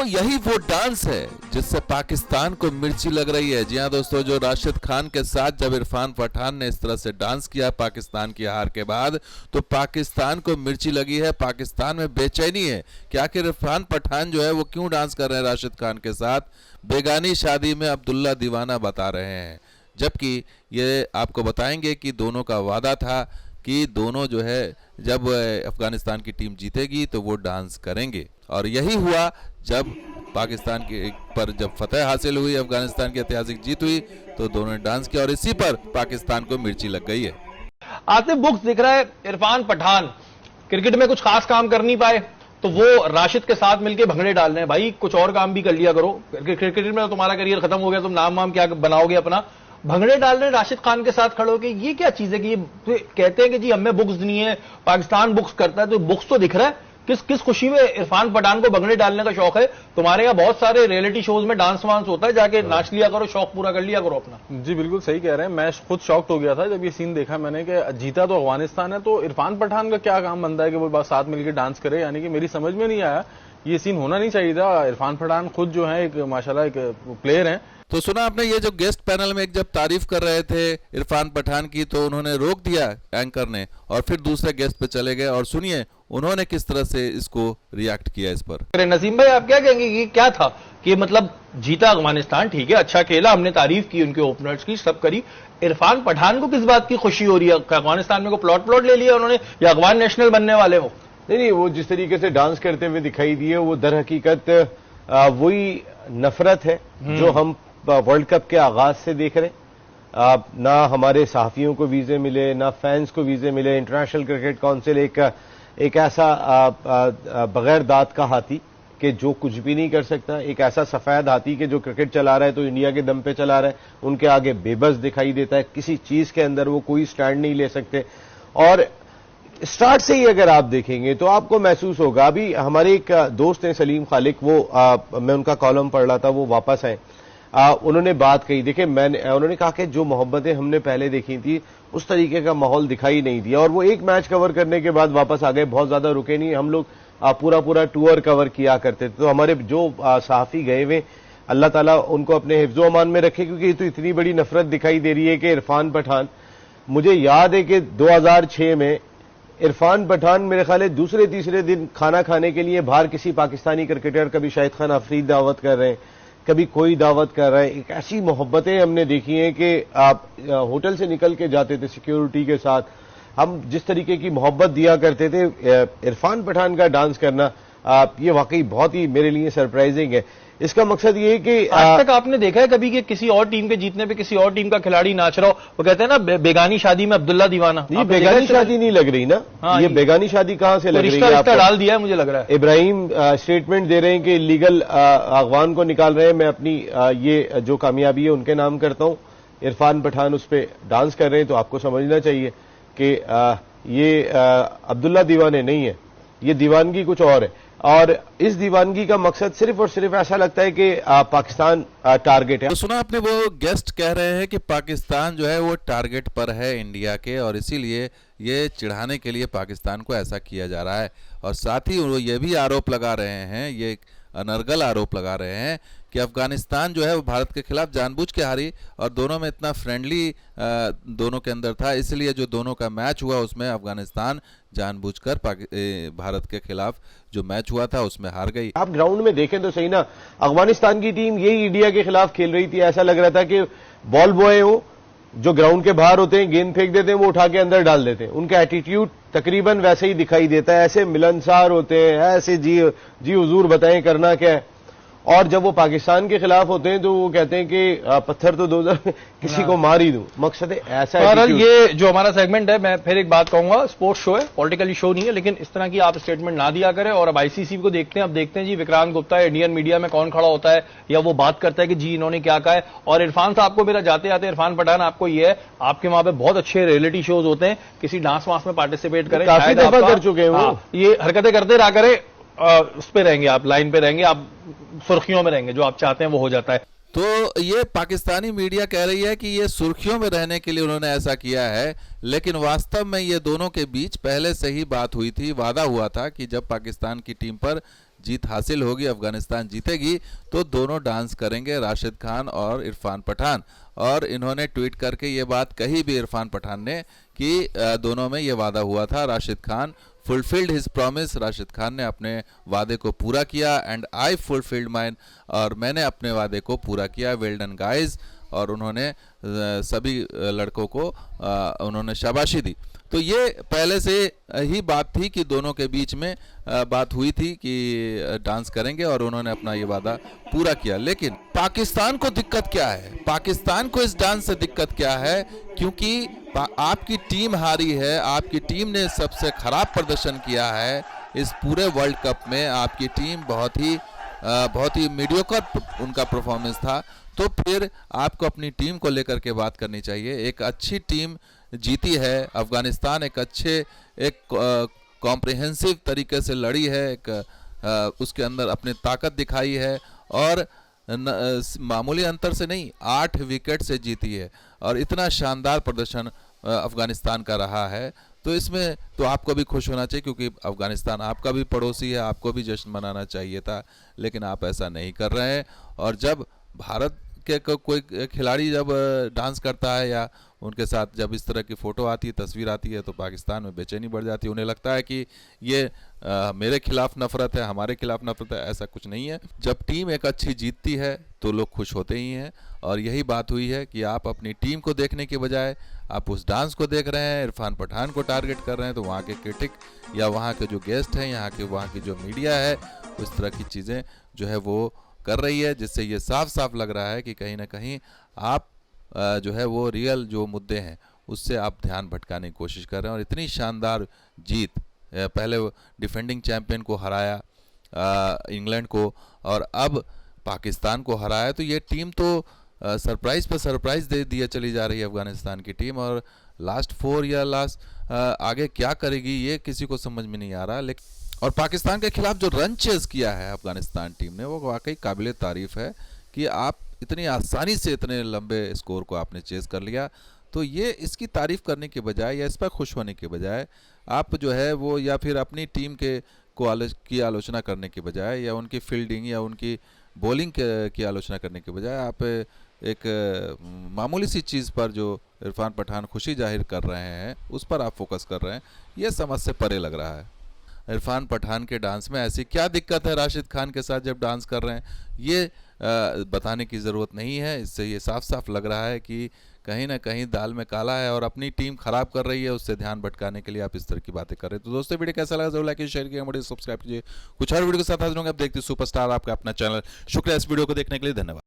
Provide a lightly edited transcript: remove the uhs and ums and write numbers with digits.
यही वो डांस है जिससे पाकिस्तान को मिर्ची लग रही है। जी हाँ दोस्तों, जो राशिद खान के साथ जब इरफान पठान ने इस तरह से डांस किया पाकिस्तान की हार के बाद, तो पाकिस्तान को मिर्ची लगी है। पाकिस्तान में बेचैनी है कि आखिर इरफान पठान जो है वो क्यों डांस कर रहे हैं राशिद खान के साथ। बेगानी शादी में अब्दुल्ला दीवाना बता रहे हैं, जबकि ये आपको बताएंगे कि दोनों का वादा था कि दोनों जो है जब अफगानिस्तान की टीम जीतेगी तो वो डांस करेंगे, और यही हुआ जब पाकिस्तान के पर जब फतह हासिल हुई, अफगानिस्तान की ऐतिहासिक जीत हुई, तो दोनों ने डांस किया और इसी पर पाकिस्तान को मिर्ची लग गई है। आतिफ बुक्स दिख रहा है इरफान पठान क्रिकेट में कुछ खास काम कर नहीं पाए तो वो राशिद के साथ मिलकर भंगड़े डाल रहे हैं। भाई कुछ और काम भी कर लिया करो, क्रिकेट में तो तुम्हारा करियर खत्म हो गया, तुम नाम वाम क्या बनाओगे अपना। भंगड़े डाल रहे हैं राशिद खान के साथ खड़े होकर, ये क्या चीज है कि ये कहते हैं कि जी हमें बुक्स नहीं है, पाकिस्तान बुक्स करता है, तो बुक्स तो दिख रहा है। किस खुशी में इरफान पठान को भंगड़े डालने का शौक है? तुम्हारे यहाँ बहुत सारे रियलिटी शोज में डांस वांस होता है, जाके नाच लिया करो, शौक पूरा कर लिया करो अपना। जी बिल्कुल सही कह रहे हैं। मैं खुद शॉक्ड हो गया था जब ये सीन देखा मैंने कि जीता तो अफगानिस्तान है, तो इरफान पठान का क्या काम बनता है कि वो साथ मिलकर डांस करे। यानी कि मेरी समझ में नहीं आया, ये सीन होना नहीं चाहिए था। इरफान पठान खुद जो है एक माशाल्लाह एक प्लेयर हैं। तो सुना आपने ये जो गेस्ट पैनल में एक जब तारीफ कर रहे थे इरफान पठान की, तो उन्होंने रोक दिया एंकर ने और फिर दूसरे गेस्ट पे चले गए, और सुनिए उन्होंने किस तरह से इसको रिएक्ट किया इस पर। नसीम भाई आप क्या कहेंगे कि क्या था कि मतलब जीता अफगानिस्तान, ठीक है अच्छा खेला, हमने तारीफ की उनके ओपनर्स की, सब करी, इरफान पठान को किस बात की खुशी हो रही है? अफगानिस्तान में को प्लॉट ले लिया उन्होंने, या अफगान नेशनल बनने वाले हो? नहीं, वो जिस तरीके से डांस करते हुए दिखाई दिए वो दर हकीकत वही नफरत है जो हम वर्ल्ड कप के आगाज से देख रहे हैं। ना हमारे सहाफियों को वीजे मिले, ना फैंस को वीजे मिले। इंटरनेशनल क्रिकेट काउंसिल एक ऐसा बगैर दांत का हाथी कि जो कुछ भी नहीं कर सकता, एक ऐसा सफेद हाथी कि जो क्रिकेट चला रहा है तो इंडिया के दम पे चला रहा है, उनके आगे बेबस दिखाई देता है, किसी चीज के अंदर वो कोई स्टैंड नहीं ले सकते। और स्टार्ट से ही अगर आप देखेंगे तो आपको महसूस होगा, अभी हमारे एक दोस्त हैं सलीम खालिक, वो मैं उनका कॉलम पढ़ रहा था, वो वापस आए, उन्होंने बात कही, देखिए उन्होंने कहा कि जो मोहब्बतें हमने पहले देखी थी उस तरीके का माहौल दिखाई नहीं दिया, और वो एक मैच कवर करने के बाद वापस आ गए, बहुत ज्यादा रुके नहीं। हम लोग पूरा टूर कवर किया करते थे, तो हमारे जो सहाफी गए हुए, अल्लाह ताला उनको अपने हिफ्ज़ो अमान में रखे, क्योंकि ये तो इतनी बड़ी नफरत दिखाई दे रही है कि इरफान पठान, मुझे याद है कि 2006 में इरफान पठान मेरे ख्याल है दूसरे तीसरे दिन खाना खाने के लिए बाहर किसी पाकिस्तानी क्रिकेटर, कभी शाहिद खान अफरीद दावत कर रहे हैं, कभी कोई दावत कर रहा है। एक ऐसी मोहब्बतें हमने देखी हैं कि आप होटल से निकल के जाते थे सिक्योरिटी के साथ, हम जिस तरीके की मोहब्बत दिया करते थे, इरफान पठान का डांस करना ये वाकई बहुत ही मेरे लिए सरप्राइजिंग है। इसका मकसद ये है कि आज तक आपने देखा है कभी कि किसी और टीम के जीतने पे किसी और टीम का खिलाड़ी नाच रहा हो? वो कहते हैं ना बेगानी शादी में अब्दुल्ला दीवाना। ये बेगानी शादी नहीं लग रही ना। हाँ, ये बेगानी शादी कहां से लग रही है? रिश्ता डाल दिया है मुझे लग रहा है। इब्राहिम स्टेटमेंट दे रहे हैं कि लीगल अफगान को निकाल रहे हैं। मैं अपनी ये जो कामयाबी है उनके नाम करता हूं। इरफान पठान उस पर डांस कर रहे हैं, तो आपको समझना चाहिए कि ये अब्दुल्ला दीवाने नहीं है, ये दीवानगी कुछ और है। और इस दीवानगी का मकसद सिर्फ और सिर्फ ऐसा लगता है कि पाकिस्तान टारगेट है। तो सुना आपने, वो गेस्ट कह रहे हैं कि पाकिस्तान जो है वो टारगेट पर है इंडिया के, और इसीलिए ये चिढ़ाने के लिए पाकिस्तान को ऐसा किया जा रहा है। और साथ ही वो ये भी आरोप लगा रहे हैं, ये अनर्गल आरोप लगा रहे हैं कि अफगानिस्तान जो है वो भारत के खिलाफ जानबूझ के हारी, और दोनों में इतना फ्रेंडली दोनों के अंदर था, इसलिए जो दोनों का मैच हुआ उसमें अफगानिस्तान जानबूझकर भारत के खिलाफ जो मैच हुआ था उसमें हार गई। आप ग्राउंड में देखें तो सही ना, अफगानिस्तान की टीम यही इंडिया के खिलाफ खेल रही थी। ऐसा लग रहा था कि बॉल बॉय हो जो ग्राउंड के बाहर होते हैं, गेंद फेंक देते हैं, वो उठा के अंदर डाल देते हैं। उनका एटीट्यूड तकरीबन वैसे ही दिखाई देता है, ऐसे मिलनसार होते हैं, ऐसे जी हुजूर बताएं करना क्या है। और जब वो पाकिस्तान के खिलाफ होते हैं तो वो कहते हैं कि पत्थर तो 2000 किसी को मार ही दूं। मकसद है ऐसा। ये जो हमारा सेगमेंट है, मैं फिर एक बात कहूंगा, स्पोर्ट्स शो है, पॉलिटिकली शो नहीं है, लेकिन इस तरह की आप स्टेटमेंट ना दिया करें। और अब आईसीसी को देखते हैं, अब देखते हैं जी विक्रांत गुप्ता इंडियन मीडिया में कौन खड़ा होता है, या वो बात करता है कि जी इन्होंने क्या कहा है। और इरफान साहब को मेरा जाते जाते, इरफान पठान आपको ये है, आपके वहां पे बहुत अच्छे रियलिटी शोज होते हैं, किसी डांस वांस में पार्टिसिपेट करें, काफी दफा कर चुके हैं वो। ये हरकतें करते रहा करें, उस पे रहेंगे आप, लाइन पे रहेंगे आप, सुर्खियों में रहेंगे, जो आप चाहते हैं वो हो जाता है। तो ये पाकिस्तानी मीडिया कह रही है कि ये सुर्खियों में रहने के लिए उन्होंने ऐसा किया है, लेकिन वास्तव में ये दोनों के बीच पहले से ही बात हुई थी, वादा हुआ था कि जब पाकिस्तान की टीम पर जीत हासिल होगी, अफगानिस्तान जीतेगी, तो दोनों डांस करेंगे, राशिद खान और इरफान पठान। और इन्होंने ट्वीट करके ये बात कही भी इरफान पठान ने कि दोनों में ये वादा हुआ था, Rashid Khan fulfilled his promise, Rashid Khan ने अपने वादे को पूरा किया, एंड आई फुलफिल्ड माइन, और मैंने अपने वादे को पूरा किया, वेल डन गाइज। और उन्होंने सभी लड़कों को उन्होंने शाबाशी दी। तो ये पहले से ही बात थी कि दोनों के बीच में बात हुई थी कि डांस करेंगे, और उन्होंने अपना ये वादा पूरा किया। लेकिन पाकिस्तान को दिक्कत क्या है? पाकिस्तान को इस डांस से दिक्कत क्या है? क्योंकि आपकी टीम हारी है, आपकी टीम ने सबसे खराब प्रदर्शन किया है इस पूरे वर्ल्ड कप में। आपकी टीम बहुत ही मीडियोकर उनका परफॉर्मेंस था। तो फिर आपको अपनी टीम को लेकर के बात करनी चाहिए। एक अच्छी टीम जीती है, अफगानिस्तान एक कॉम्प्रिहेंसिव तरीके से लड़ी है, उसके अंदर अपनी ताकत दिखाई है, और मामूली अंतर से नहीं, 8 विकेट से जीती है, और इतना शानदार प्रदर्शन अफगानिस्तान का रहा है। तो इसमें तो आपको भी खुश होना चाहिए, क्योंकि अफगानिस्तान आपका भी पड़ोसी है, आपको भी जश्न मनाना चाहिए था, लेकिन आप ऐसा नहीं कर रहे हैं। और जब भारत के कोई खिलाड़ी जब डांस करता है या उनके साथ जब इस तरह की फ़ोटो आती है, तस्वीर आती है, तो पाकिस्तान में बेचैनी बढ़ जाती है। उन्हें लगता है कि ये मेरे खिलाफ नफरत है, हमारे खिलाफ नफरत है। ऐसा कुछ नहीं है। जब टीम एक अच्छी जीतती है तो लोग खुश होते ही हैं, और यही बात हुई है कि आप अपनी टीम को देखने के बजाय आप उस डांस को देख रहे हैं, इरफान पठान को टारगेट कर रहे हैं। तो वहाँ के क्रिटिक या वहाँ के जो गेस्ट हैं, वहाँ की जो मीडिया है, उस तरह की चीज़ें जो है वो कर रही है, जिससे ये साफ साफ लग रहा है कि कहीं ना कहीं आप जो है वो रियल जो मुद्दे हैं उससे आप ध्यान भटकाने की कोशिश कर रहे हैं। और इतनी शानदार जीत, पहले डिफेंडिंग चैंपियन को हराया इंग्लैंड को, और अब पाकिस्तान को हराया, तो ये टीम तो सरप्राइज़ पर सरप्राइज़ दे दिया चली जा रही है अफगानिस्तान की टीम। और लास्ट 4 या आगे क्या करेगी ये किसी को समझ में नहीं आ रहा। लेकिन और पाकिस्तान के खिलाफ जो रन चेज किया है अफगानिस्तान टीम ने, वो वाकई काबिले तारीफ है कि आप इतनी आसानी से इतने लंबे स्कोर को आपने चेज कर लिया। तो ये इसकी तारीफ करने के बजाय या इस पर खुश होने के बजाय आप जो है वो, या फिर अपनी टीम की आलोचना करने के बजाय, या उनकी फील्डिंग या उनकी बॉलिंग की आलोचना करने के बजाय, आप एक मामूली सी चीज़ पर जो इरफान पठान खुशी जाहिर कर रहे हैं उस पर आप फोकस कर रहे हैं। ये समझ से परे लग रहा है। इरफान पठान के डांस में ऐसी क्या दिक्कत है राशिद खान के साथ जब डांस कर रहे हैं, ये बताने की ज़रूरत नहीं है। इससे ये साफ साफ लग रहा है कि कहीं ना कहीं दाल में काला है, और अपनी टीम खराब कर रही है, उससे ध्यान भटकाने के लिए आप इस तरह की बातें कर रहे हैं। तो दोस्तों, वीडियो कैसा लगा जरूर लाइक शेयर कीजिए, मुझे सब्सक्राइब कीजिए। कुछ और वीडियो के साथ हाजिर होंगे। आप देखते हैं सुपरस्टार, आपका अपना चैनल। शुक्रिया इस वीडियो को देखने के लिए, धन्यवाद।